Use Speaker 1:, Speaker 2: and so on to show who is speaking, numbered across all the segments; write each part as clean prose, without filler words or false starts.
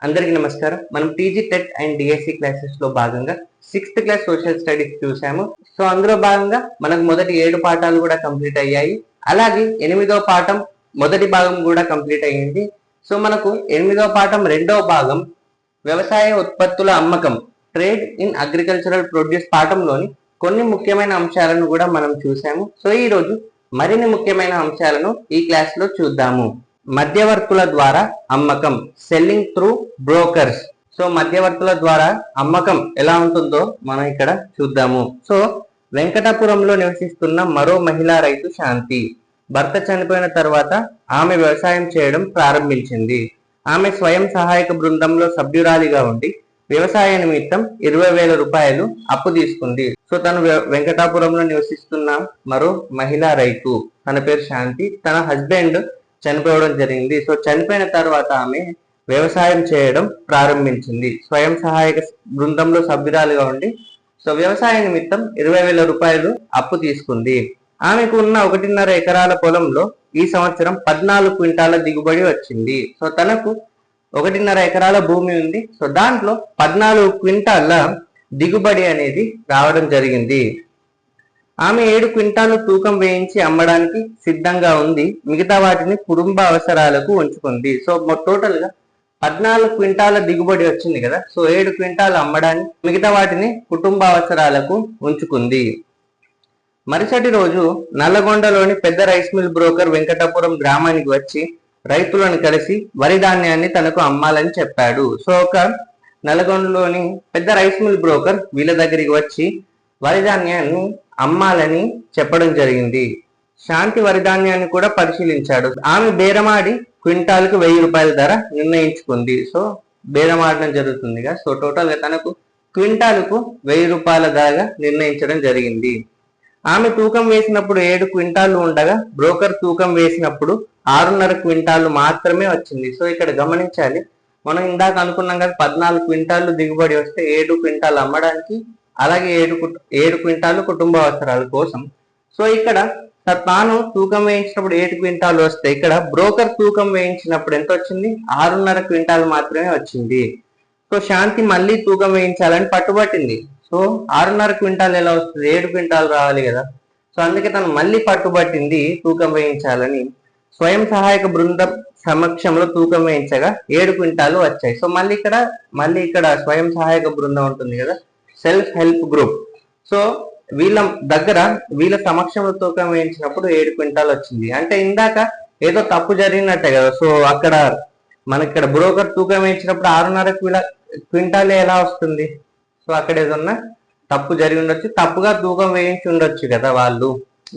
Speaker 1: అందరికీ నమస్కారం. మనం TG TET and DSC classes లో భాగంగా 6th క్లాస్ సోషల్ స్టడీస్ చూసాము. సో అందులో భాగంగా మనకు మొదటి 7 పాఠాలు కూడా కంప్లీట్ అయ్యాయి. అలాగే 8వ పాఠం మొదటి భాగం కూడా కంప్లీట్ అయ్యింది. సో మనకు 8వ పాఠం 2వ భాగం వ్యవసాయ ఉత్పత్తుల అమ్మకం, ట్రేడ్ ఇన్ అగ్రికల్చరల్ ప్రొడ్యూస్ పాఠంలోని కొన్ని ముఖ్యమైన అంశాలను కూడా మనం చూసాము. సో ఈ రోజు మరిన్ని ముఖ్యమైన అంశాలను ఈ క్లాస్ లో చూద్దాము. మధ్యవర్తుల ద్వారా అమ్మకం, సెల్లింగ్ త్రూ బ్రోకర్స్. సో మధ్యవర్తుల ద్వారా అమ్మకం ఎలా ఉంటుందో మనం ఇక్కడ చూద్దాము. సో వెంకటాపురంలో నివసిస్తున్న మరో మహిళా రైతు శాంతి. భర్త చనిపోయిన తర్వాత ఆమె వ్యవసాయం చేయడం ప్రారంభించింది. ఆమె స్వయం సహాయక బృందంలో సభ్యురాలిగా ఉండి వ్యవసాయ నిమిత్తం 20,000 రూపాయలు అప్పు తీసుకుంది. సో తను వెంకటాపురంలో నివసిస్తున్న మరో మహిళా రైతు, తన పేరు శాంతి. తన హస్బెండ్ చనిపోవడం జరిగింది. సో చనిపోయిన తర్వాత ఆమె వ్యవసాయం చేయడం ప్రారంభించింది. స్వయం సహాయక బృందంలో సభ్యురాలుగా ఉండి సో వ్యవసాయ నిమిత్తం 20,000 రూపాయలు అప్పు తీసుకుంది. ఆమెకు ఉన్న 1.5 ఎకరాల పొలంలో ఈ సంవత్సరం 14 క్వింటాల దిగుబడి వచ్చింది. సో తనకు 1.5 ఎకరాల భూమి ఉంది. సో దాంట్లో 14 క్వింటాల దిగుబడి అనేది రావడం జరిగింది. ఆమె 7 క్వింటాలు తూకం వేయించి అమ్మడానికి సిద్ధంగా ఉంది. మిగతా వాటిని కుటుంబ అవసరాలకు ఉంచుకుంది. సో టోటల్ గా 14 క్వింటాల దిగుబడి వచ్చింది కదా. సో 7 క్వింటాలు అమ్మడానికి, మిగతా వాటిని కుటుంబ అవసరాలకు ఉంచుకుంది. మరుసటి రోజు నల్లగొండలోని పెద్ద రైస్ మిల్ బ్రోకర్ వెంకటాపురం గ్రామానికి వచ్చి రైతులను కలిసి వరి ధాన్యాన్ని తనకు అమ్మాలని చెప్పాడు. సో ఒక నల్లగొండలోని పెద్ద రైస్ మిల్ బ్రోకర్ వీళ్ళ దగ్గరికి వచ్చి వరి ధాన్యాన్ని అమ్మాలని చెప్పడం జరిగింది. శాంతి వరి ధాన్యాన్ని కూడా పరిశీలించాడు. ఆమె బేరమాడి క్వింటాల్కు 1,000 రూపాయల ధర నిర్ణయించుకుంది. సో బేరమాడడం జరుగుతుందిగా. సో టోటల్ గా తనకు క్వింటాల్కు 1,000 రూపాయల ధరగా నిర్ణయించడం జరిగింది. ఆమె తూకం వేసినప్పుడు 7 క్వింటాలు ఉండగా బ్రోకర్ తూకం వేసినప్పుడు 6.5 క్వింటాలు మాత్రమే వచ్చింది. సో ఇక్కడ గమనించాలి, మనం ఇందాక అనుకున్నాం కదా 14 క్వింటాలు దిగుబడి వస్తే 7 క్వింటాలు అమ్మడానికి, అలాగే 7 క్వింటాలు కుటుంబ అవసరాల కోసం. సో ఇక్కడ తాను తూకం వేయించినప్పుడు 7 క్వింటాలు వస్తే ఇక్కడ బ్రోకర్ తూకం వేయించినప్పుడు ఎంత వచ్చింది? 6.5 క్వింటాలు మాత్రమే వచ్చింది. సో శాంతి మళ్ళీ తూకం వేయించాలని పట్టుబట్టింది. సో 6.5 క్వింటాలు ఎలా వస్తుంది? 7 క్వింటాలు రావాలి కదా. సో అందుకే తను మళ్ళీ పట్టుబట్టింది తూకం వేయించాలని. స్వయం సహాయక బృందం సమక్షంలో తూకం వేయించగా 7 క్వింటాలు వచ్చాయి. సో మళ్ళీ ఇక్కడ స్వయం సహాయక బృందం ఉంటుంది కదా, సెల్ఫ్ హెల్ప్ గ్రూప్. సో వీళ్ళ సమక్షంలో తూకం వేయించినప్పుడు 7 క్వింటాలు వచ్చింది. అంటే ఇందాక ఏదో తప్పు జరిగినట్టే కదా. సో అక్కడ మనకి బ్రోకర్ తూకం వేయించినప్పుడు 6.5 క్వింటాలే ఎలా వస్తుంది? సో అక్కడ ఏదన్నా తప్పు జరిగి ఉండొచ్చు, తప్పుగా తూకం వేయించి ఉండొచ్చు కదా వాళ్ళు.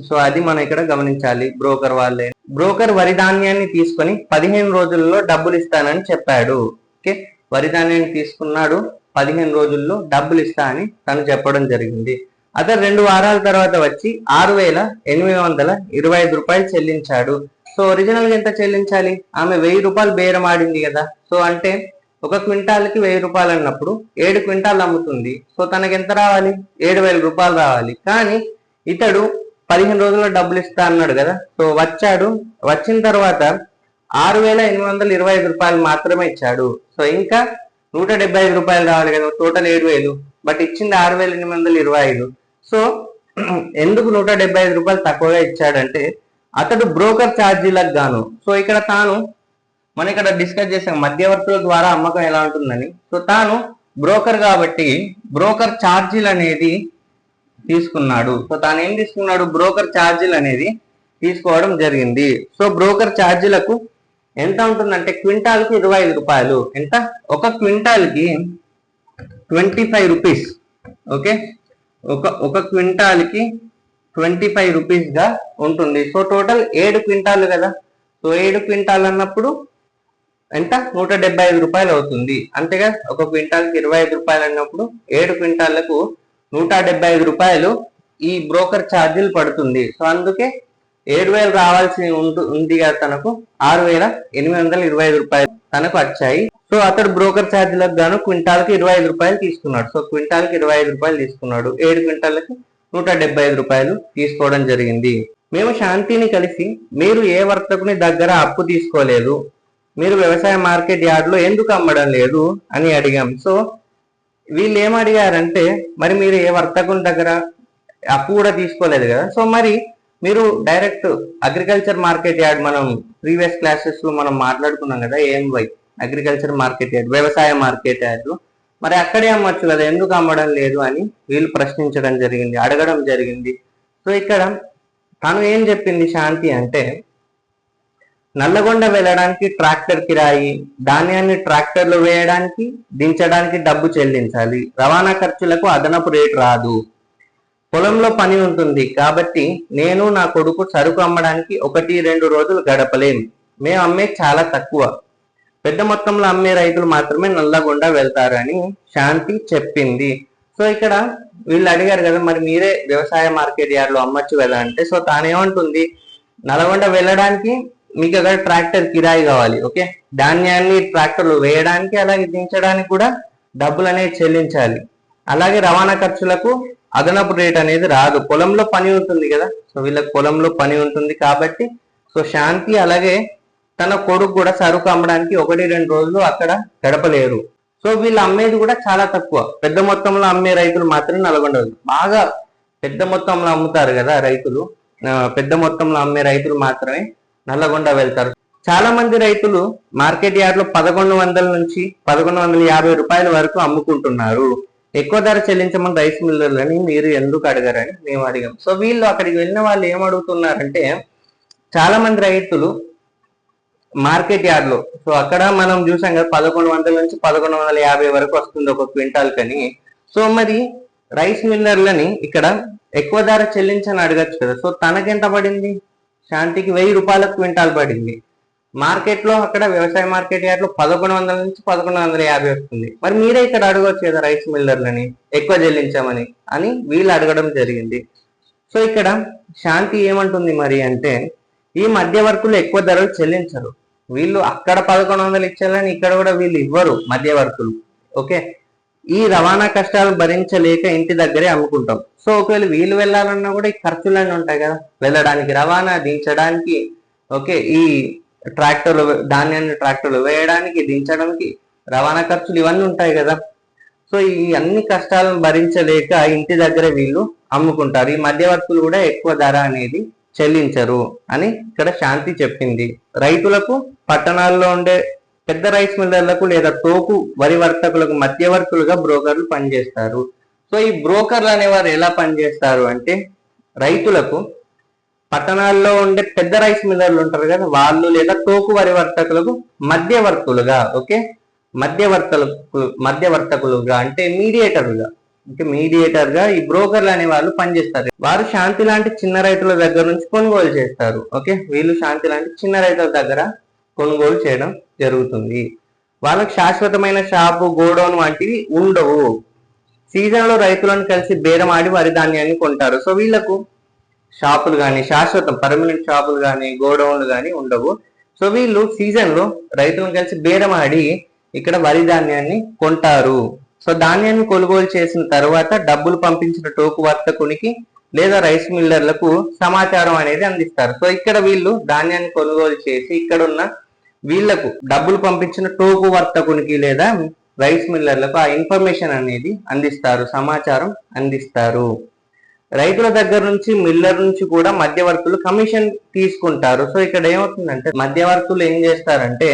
Speaker 1: సో అది మనం ఇక్కడ గమనించాలి. బ్రోకర్ వాళ్ళే. బ్రోకర్ వరి ధాన్యాన్ని తీసుకొని 15 రోజుల్లో డబ్బులు ఇస్తానని చెప్పాడు. ఓకే, వరి ధాన్యాన్ని తీసుకున్నాడు, 15 రోజుల్లో డబ్బులు ఇస్తా అని తను చెప్పడం జరిగింది. అతను 2 వారాల తర్వాత వచ్చి 6,825 రూపాయలు చెల్లించాడు. సో ఒరిజినల్ గా ఎంత చెల్లించాలి? ఆమె 1,000 రూపాయలు బేరం ఆడింది కదా. సో అంటే ఒక క్వింటాల్కి 1,000 రూపాయలు అన్నప్పుడు 7 క్వింటాలు అమ్ముతుంది. సో తనకి ఎంత రావాలి? 7,000 రూపాయలు రావాలి. కానీ ఇతడు 15 రోజుల్లో డబ్బులు ఇస్తా అన్నాడు కదా. సో వచ్చిన తర్వాత 6,825 రూపాయలు మాత్రమే ఇచ్చాడు. సో ఇంకా 175 రూపాయలు రావాలి కదా, టోటల్ 7,000. బట్ ఇచ్చింది 6,825. సో ఎందుకు 175 రూపాయలు తక్కువగా ఇచ్చాడంటే అతడు బ్రోకర్ ఛార్జీలకు గాను. సో ఇక్కడ మనం ఇక్కడ డిస్కస్ చేసాం మధ్యవర్తుల ద్వారా అమ్మకం ఎలా ఉంటుందని. సో తాను బ్రోకర్ కాబట్టి బ్రోకర్ ఛార్జీలు అనేది తీసుకున్నాడు. సో తాను ఏం తీసుకున్నాడు? బ్రోకర్ ఛార్జీలు అనేది తీసుకోవడం జరిగింది. సో బ్రోకర్ ఛార్జీలకు ఎంత ఉంటుందంటే క్వింటాల్కి 25 రూపాయలు. ఎంత? ఒక క్వింటాల్కి 25 రూపీస్. ఓకే, ఒక క్వింటాల్కి 25 రూపీస్ గా ఉంటుంది. సో టోటల్ 7 క్వింటాలు కదా. సో 7 క్వింటాల్ అన్నప్పుడు ఎంత? 175 రూపాయలు అవుతుంది. అంతేగా, ఒక క్వింటాల్కి 25 రూపాయలు అన్నప్పుడు 7 క్వింటాలకు 175 రూపాయలు ఈ బ్రోకర్ ఛార్జీలు పడుతుంది. సో అందుకే 7,000 రావాల్సి ఉంది కదా, తనకు 6,825 రూపాయలు తనకు వచ్చాయి. సో అతడు బ్రోకర్ ఛార్జీలకు గాను క్వింటాల్కి 25 రూపాయలు తీసుకున్నాడు. సో క్వింటాల్కి 25 రూపాయలు తీసుకున్నాడు. 7 క్వింటాలకి 175 రూపాయలు తీసుకోవడం జరిగింది. మేము శాంతిని కలిసి మీరు ఏ వర్తకుని దగ్గర అప్పు తీసుకోలేదు, మీరు వ్యవసాయ మార్కెట్ యార్డ్ లో ఎందుకు అమ్మడం లేదు అని అడిగాం. సో వీళ్ళు ఏం అడిగారంటే, మరి మీరు ఏ వర్తకుని దగ్గర అప్పు కూడా తీసుకోలేదు కదా, సో మరి మీరు డైరెక్ట్ అగ్రికల్చర్ మార్కెట్ యార్డ్, మనం ప్రీవియస్ క్లాసెస్ లో మనం మాట్లాడుకున్నాం కదా, AMY అగ్రికల్చర్ మార్కెట్ యార్డ్, వ్యవసాయ మార్కెట్ యార్డ్, మరి అక్కడే అమ్మొచ్చు కదా, ఎందుకు అమ్మడం లేదు అని వీళ్ళు ప్రశ్నించడం జరిగింది, అడగడం జరిగింది. సో ఇక్కడ తను ఏం చెప్పింది శాంతి అంటే, నల్లగొండ వెళ్ళడానికి ట్రాక్టర్ కిరాయి, ధాన్యాన్ని ట్రాక్టర్లు వేయడానికి దించడానికి డబ్బు చెల్లించాలి, రవాణా ఖర్చులకు అదనపు రేటు రాదు, పొలంలో పని ఉంటుంది కాబట్టి నేను నా కొడుకు సరుకు అమ్మడానికి 1-2 రోజులు గడపలేం, మేము అమ్మే చాలా తక్కువ, పెద్ద మొత్తంలో అమ్మే రైతులు మాత్రమే నల్లగొండ వెళ్తారు అని శాంతి చెప్పింది. సో ఇక్కడ వీళ్ళు అడిగారు కదా, మరి మీరే వ్యవసాయ మార్కెట్ యార్డ్ లో అమ్మచ్చు కదా అంటే, సో తానేమంటుంది, నల్గొండ వెళ్ళడానికి మీకు అక్కడ ట్రాక్టర్ కిరాయి కావాలి, ఓకే, ధాన్యాన్ని ట్రాక్టర్లు వేయడానికి అలాగే దించడానికి కూడా డబ్బులు అనేది చెల్లించాలి, అలాగే రవాణా ఖర్చులకు అదనపు రేట్ అనేది రాదు, పొలంలో పని ఉంటుంది కదా, సో వీళ్ళకి పొలంలో పని ఉంటుంది కాబట్టి సో శాంతి అలాగే తన కొడుకు కూడా సరుకు అమ్మడానికి 1-2 రోజులు అక్కడ గడపలేరు. సో వీళ్ళు అమ్మేది కూడా చాలా తక్కువ, పెద్ద మొత్తంలో అమ్మే రైతులు మాత్రమే నల్గొండ, బాగా పెద్ద మొత్తంలో అమ్ముతారు కదా రైతులు, పెద్ద మొత్తంలో అమ్మే రైతులు మాత్రమే నల్లగొండ వెళ్తారు. చాలా మంది రైతులు మార్కెట్ యార్డ్ లో 1100 నుంచి 1150 రూపాయల వరకు అమ్ముకుంటున్నారు, ఎక్కువ ధర చెల్లించమని రైస్ మిల్లర్లని మీరు ఎందుకు అడగరని మేము అడిగాం. సో వీళ్ళు అక్కడికి వెళ్ళిన వాళ్ళు ఏమడుగుతున్నారంటే, చాలా మంది రైతులు మార్కెట్ యార్డ్ లో, సో అక్కడ మనం చూసాం కదా 1100 నుంచి 1150 వరకు వస్తుంది ఒక క్వింటాల్ కని, సో మరి రైస్ మిల్లర్లని ఇక్కడ ఎక్కువ ధర చెల్లించని అడగచ్చు కదా, సో తనకెంత పడింది, శాంతికి 1000 రూపాయల క్వింటాల్ పడింది, మార్కెట్ లో అక్కడ వ్యవసాయ మార్కెట్ యార్డ్ లో 1100 నుంచి 1150 వస్తుంది, మరి మీరే ఇక్కడ అడగవచ్చు కదా రైస్ మిల్లర్లని ఎక్కువ చెల్లించామని అని వీళ్ళు అడగడం జరిగింది. సో ఇక్కడ శాంతి ఏమంటుంది మరి అంటే, ఈ మధ్యవర్తులు ఎక్కువ ధరలు చెల్లించరు, వీళ్ళు అక్కడ 1100 ఇచ్చారని ఇక్కడ కూడా వీళ్ళు ఇవ్వరు మధ్యవర్తులు, ఓకే, ఈ రవాణా కష్టాలు భరించలేక ఇంటి దగ్గరే అమ్ముకుంటాం. సో ఒకవేళ వీళ్ళు వెళ్ళాలన్నా కూడా ఈ ఖర్చులన్నీ ఉంటాయి కదా, వెళ్ళడానికి, రవాణా, దించడానికి, ఓకే, ఈ ట్రాక్టర్లు, ధాన్యాన్ని ట్రాక్టర్లు వేయడానికి, దించడానికి రవాణా ఖర్చులు ఇవన్నీ ఉంటాయి కదా, సో ఈ అన్ని కష్టాలను భరించలేక ఇంటి దగ్గర వీళ్ళు అమ్ముకుంటారు, ఈ మధ్యవర్తులు కూడా ఎక్కువ ధర అనేది చెల్లించరు అని ఇక్కడ శాంతి చెప్పింది. రైతులకు పట్టణాల్లో ఉండే పెద్ద రైస్ మిల్లర్లకు లేదా తోకు వరి వర్తకులకు మధ్యవర్తులుగా బ్రోకర్లు పనిచేస్తారు. సో ఈ బ్రోకర్లు అనేవారు ఎలా పనిచేస్తారు అంటే, రైతులకు పట్టణాల్లో ఉండే పెద్ద రైస్ మిల్లర్లు ఉంటారు కదా, వాళ్ళు లేదా తోకు వరి వర్తకులకు మధ్యవర్తులుగా, ఓకే, మధ్యవర్తకులుగా అంటే మీడియేటర్లుగా, మీడియేటర్ గా ఈ బ్రోకర్లు అనే వాళ్ళు పనిచేస్తారు. వారు శాంతి లాంటి చిన్న రైతుల దగ్గర నుంచి కొనుగోలు చేస్తారు, ఓకే, వీళ్ళు శాంతి లాంటి చిన్న రైతుల దగ్గర కొనుగోలు చేయడం జరుగుతుంది. వాళ్ళకి శాశ్వతమైన షాపు, గోడౌన్ వంటివి ఉండవు, సీజన్ లో రైతులను కలిసి బేరం ఆడి వరి ధాన్యాన్ని కొంటారు. సో వీళ్ళకు షాపులు కానీ, శాశ్వతం పర్మనెంట్ షాపులు కానీ, గోడౌన్లు కానీ ఉండవు. సో వీళ్ళు సీజన్ లో రైతులను కలిసి బేరం ఆడి ఇక్కడ వరి ధాన్యాన్ని కొంటారు. సో ధాన్యాన్ని కొనుగోలు చేసిన తర్వాత డబ్బులు పంపించిన టోకు వర్తకునికి లేదా రైస్ మిల్లర్లకు సమాచారం అనేది అందిస్తారు. సో ఇక్కడ వీళ్ళు ధాన్యాన్ని కొనుగోలు చేసి ఇక్కడ ఉన్న వీళ్లకు డబ్బులు పంపించిన టోకు వర్తకునికి లేదా రైస్ మిల్లర్లకు ఆ ఇన్ఫర్మేషన్ అనేది అందిస్తారు, సమాచారం అందిస్తారు. రైతుల దగ్గర నుంచి, మిల్లర్ నుంచి కూడా మధ్యవర్తులు కమిషన్ తీసుకుంటారు. సో ఇక్కడ ఏమవుతుందంటే, మధ్యవర్తులు ఏం చేస్తారంటే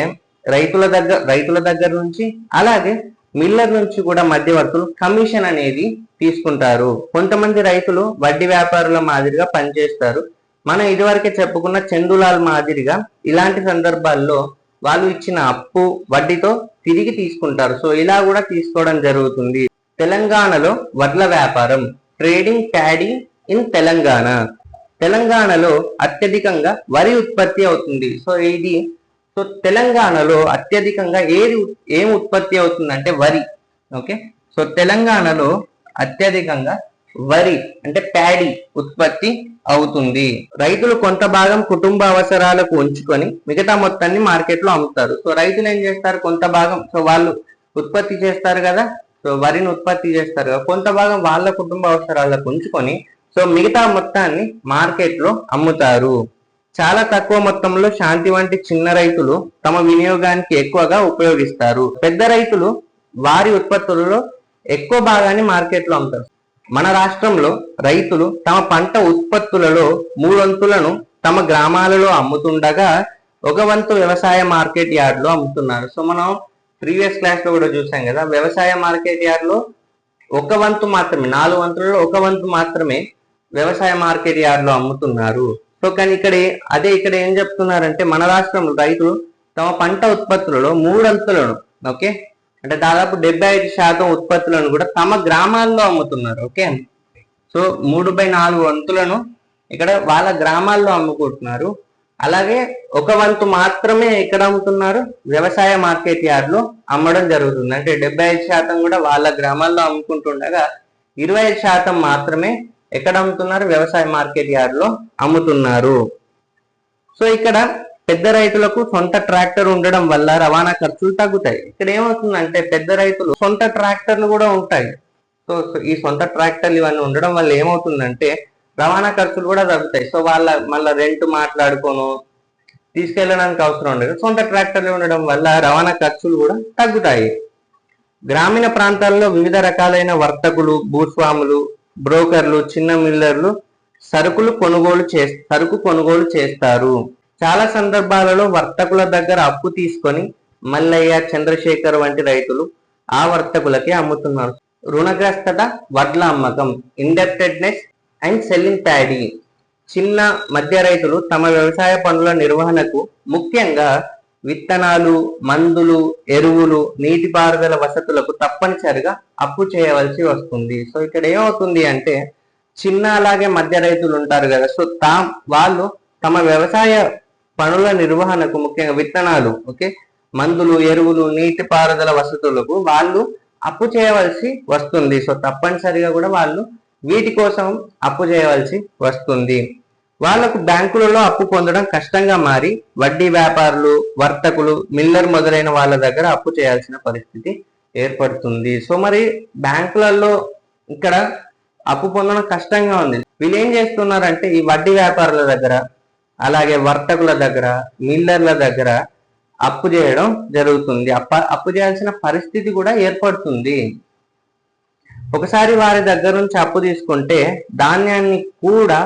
Speaker 1: రైతుల దగ్గర నుంచి అలాగే మిల్లర్ నుంచి కూడా మధ్యవర్తులు కమిషన్ అనేది తీసుకుంటారు. కొంతమంది రైతులు వడ్డీ వ్యాపారుల మాదిరిగా పనిచేస్తారు. మనం ఇదివరకే చెప్పుకున్న చందులాల్ మాదిరిగా ఇలాంటి సందర్భాల్లో వాళ్ళు ఇచ్చిన అప్పు వడ్డీతో తిరిగి తీసుకుంటారు. సో ఇలా కూడా తీసుకోవడం జరుగుతుంది. తెలంగాణలో వడ్ల వ్యాపారం, ట్రేడింగ్ ప్యాడీ ఇన్ తెలంగాణ. తెలంగాణలో అత్యధికంగా వరి ఉత్పత్తి అవుతుంది. సో తెలంగాణలో అత్యధికంగా ఏం ఉత్పత్తి అవుతుందంటే వరి, ఓకే. సో తెలంగాణలో అత్యధికంగా వరి అంటే ప్యాడీ ఉత్పత్తి అవుతుంది. రైతులు కొంత భాగం కుటుంబ అవసరాలకు ఉంచుకొని మిగతా మొత్తాన్ని మార్కెట్ లో అమ్ముతారు. సో రైతులు ఏం చేస్తారు, కొంత భాగం, సో వాళ్ళు ఉత్పత్తి చేస్తారు కదా, సో వరిని ఉత్పత్తి చేస్తారు కదా, కొంత భాగం వాళ్ళ కుటుంబ అవసరాలకు ఉంచుకొని సో మిగతా మొత్తాన్ని మార్కెట్ లో అమ్ముతారు. చాలా తక్కువ మొత్తంలో శాంతి వంటి చిన్న రైతులు తమ వినియోగానికి ఎక్కువగా ఉపయోగిస్తారు. పెద్ద రైతులు వారి ఉత్పత్తులలో ఎక్కువ భాగాన్ని మార్కెట్లో అమ్ముతారు. మన రాష్ట్రంలో రైతులు తమ పంట ఉత్పత్తులలో 3 వంతులను తమ గ్రామాలలో అమ్ముతుండగా 1 వంతు వ్యవసాయ మార్కెట్ యార్డ్ లో అమ్ముతున్నారు. సో మనం ప్రీవియస్ క్లాస్ లో కూడా చూసాం కదా, వ్యవసాయ మార్కెట్ యార్డ్ లో 1 వంతు మాత్రమే, 4 వంతులలో 1 వంతు మాత్రమే వ్యవసాయ మార్కెట్ యార్డ్ లో అమ్ముతున్నారు. సో కానీ ఇక్కడ ఏం చెప్తున్నారంటే, మన రాష్ట్రంలో రైతులు తమ పంట ఉత్పత్తులలో 3 వంతులను, ఓకే, అంటే దాదాపు 75% ఉత్పత్తులను కూడా తమ గ్రామాల్లో అమ్ముతున్నారు. ఓకే, సో 3/4 వంతులను ఇక్కడ వాళ్ళ గ్రామాల్లో అమ్ముకుంటున్నారు. అలాగే 1 వంతు మాత్రమే ఎక్కడ అమ్ముతున్నారు, వ్యవసాయ మార్కెట్ యార్డ్ లో అమ్మడం జరుగుతుంది. అంటే 75% కూడా వాళ్ళ గ్రామాల్లో అమ్ముకుంటుండగా 25% మాత్రమే ఎక్కడ అమ్ముతున్నారు, వ్యవసాయ మార్కెట్ యార్డ్ లో అమ్ముతున్నారు. సో ఇక్కడ పెద్ద రైతులకు సొంత ట్రాక్టర్ ఉండడం వల్ల రవాణా ఖర్చులు తగ్గుతాయి. ఇక్కడ ఏమవుతుందంటే, పెద్ద రైతులు సొంత ట్రాక్టర్లు కూడా ఉంటాయి. సో ఈ సొంత ట్రాక్టర్లు ఇవన్నీ ఉండడం వల్ల ఏమవుతుందంటే రవాణా ఖర్చులు కూడా తగ్గుతాయి. సో మళ్ళీ రెంట్ మాట్లాడుకోను తీసుకెళ్ళడానికి అవసరం ఉండదు. సొంత ట్రాక్టర్లు ఉండడం వల్ల రవాణా ఖర్చులు కూడా తగ్గుతాయి. గ్రామీణ ప్రాంతాల్లో వివిధ రకాలైన వర్తకులు, భూస్వాములు, బ్రోకర్లు, చిన్న మిల్లర్లు సరుకు కొనుగోలు చేస్తారు. చాలా సందర్భాలలో వర్తకుల దగ్గర అప్పు తీసుకొని మల్లయ్య, చంద్రశేఖర్ వంటి రైతులు ఆ వర్తకులకే అమ్ముతున్నారు. రుణగ్రస్తత, వడ్ల అమ్మకం, ఇండెప్టెడ్నెస్ అండ్ సెల్లింగ్ ప్యాడీ. చిన్న మధ్య రైతులు తమ వ్యవసాయ పనుల నిర్వహణకు ముఖ్యంగా విత్తనాలు, మందులు, ఎరువులు, నీటిపారుదల వసతులకు తప్పనిసరిగా అప్పు చేయవలసి వస్తుంది. సో ఇక్కడ ఏమవుతుంది అంటే, చిన్న అలాగే మధ్య రైతులు ఉంటారు కదా, సో వాళ్ళు తమ వ్యవసాయ పనుల నిర్వహణకు ముఖ్యంగా విత్తనాలు, ఓకే, మందులు, ఎరువులు, నీటిపారుదల వసతులకు వాళ్ళు అప్పు చేయవలసి వస్తుంది. సో తప్పనిసరిగా కూడా వాళ్ళు వీటి కోసం అప్పు చేయవలసి వస్తుంది. వాళ్లకు బ్యాంకులలో అప్పు పొందడం కష్టంగా మారి వడ్డీ వ్యాపారులు, వర్తకులు, మిల్లర్ మొదలైన వాళ్ళ దగ్గర అప్పు చేయాల్సిన పరిస్థితి ఏర్పడుతుంది. సో మరి బ్యాంకులలో ఇక్కడ అప్పు పొందడం కష్టంగా ఉంది. వీళ్ళు ఏం చేస్తున్నారంటే, ఈ వడ్డీ వ్యాపారుల దగ్గర, అలాగే వర్తకుల దగ్గర, మిల్లర్ల దగ్గర అప్పు చేయడం జరుగుతుంది. అప్పు చేయాల్సిన పరిస్థితి కూడా ఏర్పడుతుంది. ఒకసారి వారి దగ్గర నుంచి అప్పు తీసుకుంటే ధాన్యాన్ని కూడా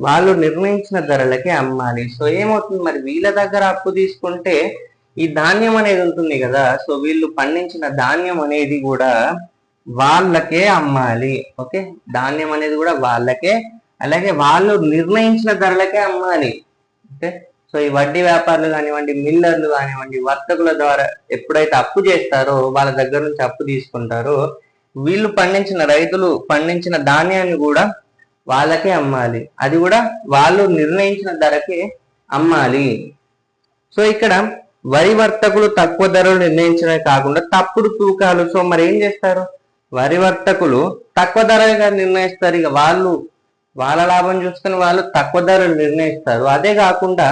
Speaker 1: వాళ్ళు నిర్ణయించిన ధరలకే అమ్మాలి. సో ఏమవుతుంది మరి, వీళ్ళ దగ్గర అప్పు తీసుకుంటే ఈ ధాన్యం అనేది ఉంటుంది కదా, సో వీళ్ళు పండించిన ధాన్యం అనేది కూడా వాళ్ళకే అమ్మాలి. ఓకే, ధాన్యం అనేది కూడా వాళ్ళకే, అలాగే వాళ్ళు నిర్ణయించిన ధరలకే అమ్మాలి. ఓకే, సో ఈ వడ్డీ వ్యాపారులు కానివ్వండి, మిల్లర్లు కానివ్వండి, వర్తకుల ద్వారా ఎప్పుడైతే అప్పు చేస్తారో, వాళ్ళ దగ్గర నుంచి అప్పు తీసుకుంటారో, రైతులు పండించిన ధాన్యాన్ని కూడా వాళ్ళకే అమ్మాలి. అది కూడా వాళ్ళు నిర్ణయించిన ధరకే అమ్మాలి. సో ఇక్కడ వరి వర్తకులు తక్కువ ధరలు నిర్ణయించడమే కాకుండా తప్పుడు తూకాలు. సో మరి ఏం చేస్తారు, వరి వర్తకులు తక్కువ ధరగా నిర్ణయిస్తారు. ఇక వాళ్ళ లాభం చూసుకుని వాళ్ళు తక్కువ ధరలు నిర్ణయిస్తారు. అదే కాకుండా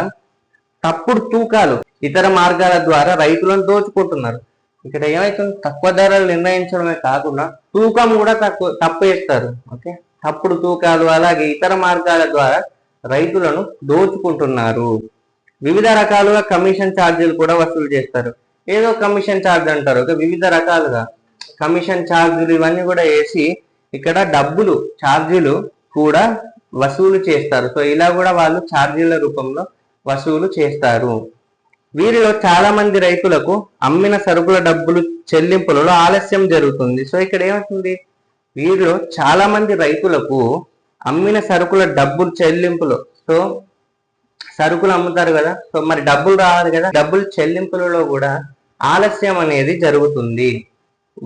Speaker 1: తప్పుడు తూకాలు, ఇతర మార్గాల ద్వారా రైతులను దోచుకుంటున్నారు. ఇక్కడ ఏమైతుంది, తక్కువ ధరలు నిర్ణయించడమే కాకుండా తూకం కూడా తప్పు చేస్తారు. ఓకే, తప్పుడు తూకాలు, అలాగే ఇతర మార్గాల ద్వారా రైతులను దోచుకుంటున్నారు. వివిధ రకాలుగా కమిషన్ ఛార్జీలు కూడా వసూలు చేస్తారు. ఏదో కమిషన్ ఛార్జ్ అంటారు, వివిధ రకాలుగా కమిషన్ ఛార్జీలు ఇవన్నీ కూడా వేసి ఇక్కడ ఛార్జీలు కూడా వసూలు చేస్తారు. సో ఇలా కూడా వాళ్ళు ఛార్జీల రూపంలో వసూలు చేస్తారు. వీరిలో చాలా మంది రైతులకు అమ్మిన సరుకుల డబ్బులు చెల్లింపులలో ఆలస్యం జరుగుతుంది. సో ఇక్కడ ఏమవుతుంది, వీరిలో చాలా మంది రైతులకు అమ్మిన సరుకుల డబ్బులు చెల్లింపులో, సో సరుకులు అమ్ముతారు కదా, సో మరి డబ్బులు రావాలి కదా, డబ్బులు చెల్లింపులలో కూడా ఆలస్యం అనేది జరుగుతుంది.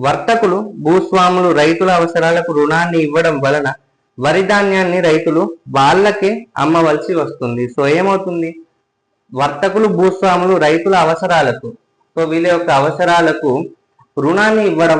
Speaker 1: వర్తకులు, భూస్వాములు రైతుల అవసరాలకు రుణాన్ని ఇవ్వడం వలన వరి ధాన్యాన్ని రైతులు వాళ్ళకే అమ్మవలసి వస్తుంది. సో ఏమవుతుంది, వర్తకులు, భూస్వాములు రైతుల అవసరాలకు, సో వీళ్ళ యొక్క అవసరాలకు రుణాన్ని ఇవ్వడం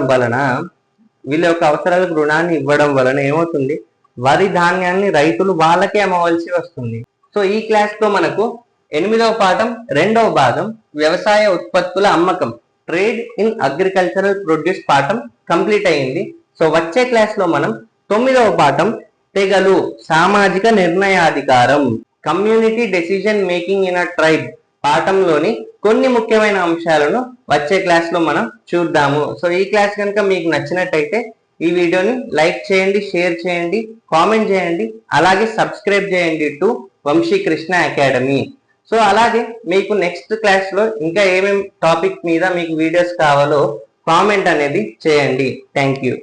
Speaker 1: వలన ఏమవుతుంది, వరి ధాన్యాన్ని రైతులు వాళ్ళకే అమ్మవలసి వస్తుంది. సో ఈ క్లాస్ లో మనకు 8వ పాఠం 2వ భాగం వ్యవసాయ ఉత్పత్తుల అమ్మకం, ట్రేడ్ ఇన్ అగ్రికల్చరల్ ప్రొడ్యూస్ పాఠం కంప్లీట్ అయింది. సో వచ్చే క్లాస్ లో మనం 9వ పాఠం తెగలు, సామాజిక నిర్ణయాధికారం community decision making in a tribe పాఠంలోని కొన్ని ముఖ్యమైన అంశాలను వచ్చే క్లాస్ లో మనం చూద్దాము. సో ఈ క్లాస్ కనుక మీకు నచ్చినట్టయితే ఈ వీడియోని లైక్ చేయండి, షేర్ చేయండి, కామెంట్ చేయండి, అలాగే సబ్స్క్రైబ్ చేయండి టు వంశీకృష్ణ అకాడమీ. సో అలాగే మీకు నెక్స్ట్ క్లాస్ లో ఇంకా ఏమేమి టాపిక్ మీద మీకు వీడియోస్ కావాలో కామెంట్ అనేది చేయండి. Thank you.